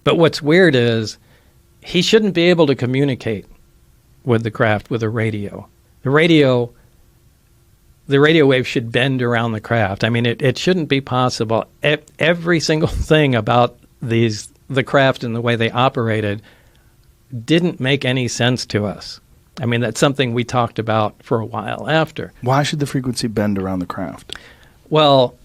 But what's weird is he shouldn't be able to communicate with the craft with a radio. The radio wave should bend around the craft. I mean, it shouldn't be possible. Every single thing about the craft and the way they operated didn't make any sense to us. I mean, that's something we talked about for a while after. Why should the frequency bend around the craft? Well,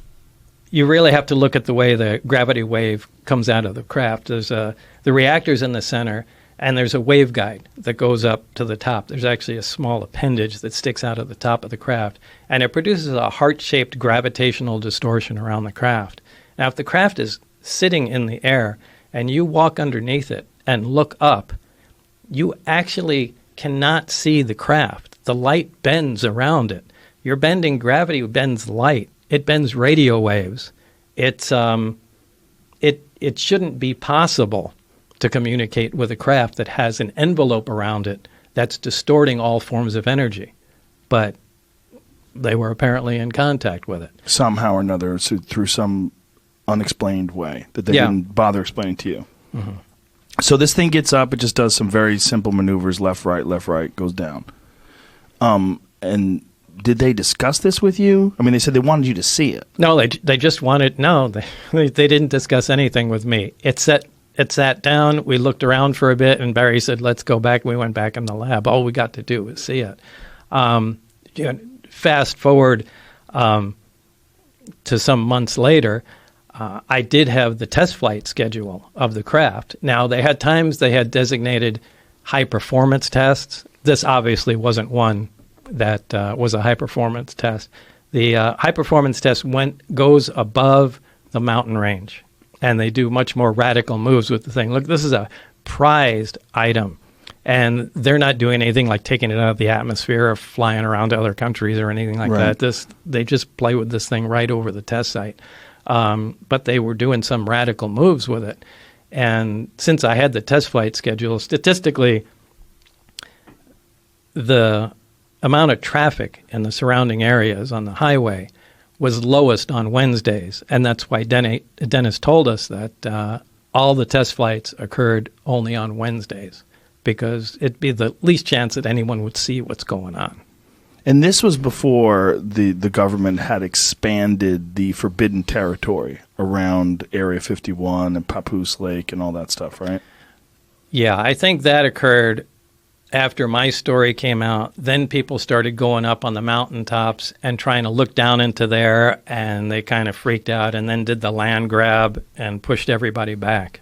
you really have to look at the way the gravity wave comes out of the craft. There's the reactor's in the center, and there's a waveguide that goes up to the top. There's actually a small appendage that sticks out of the top of the craft, and it produces a heart-shaped gravitational distortion around the craft. Now, if the craft is sitting in the air and you walk underneath it and look up, you actually cannot see the craft. The light bends around it. You're bending gravity, bends light. It bends radio waves. It shouldn't be possible to communicate with a craft that has an envelope around it that's distorting all forms of energy. But they were apparently in contact with it. Somehow or another, so through some unexplained way that they didn't bother explaining to you. Mm-hmm. So this thing gets up, it just does some very simple maneuvers, left, right, goes down. And did they discuss this with you? I mean, they said they wanted you to see it. No, they just wanted, they didn't discuss anything with me. It sat down, we looked around for a bit, and Barry said, let's go back. We went back in the lab. All we got to do was see it. Fast forward to some months later, I did have the test flight schedule of the craft. Now, they had times they had designated high-performance tests. This obviously wasn't one that was a high-performance test. The high-performance test goes above the mountain range, and they do much more radical moves with the thing. Look, this is a prized item, and they're not doing anything like taking it out of the atmosphere or flying around to other countries or anything like that. They just play with this thing right over the test site. But they were doing some radical moves with it. And since I had the test flight schedule, statistically, the amount of traffic in the surrounding areas on the highway was lowest on Wednesdays. And that's why Dennis told us that all the test flights occurred only on Wednesdays, because it'd be the least chance that anyone would see what's going on. And this was before the government had expanded the forbidden territory around Area 51 and Papoose Lake and all that stuff, right? Yeah, I think that occurred after my story came out. Then people started going up on the mountaintops and trying to look down into there, and they kind of freaked out and then did the land grab and pushed everybody back.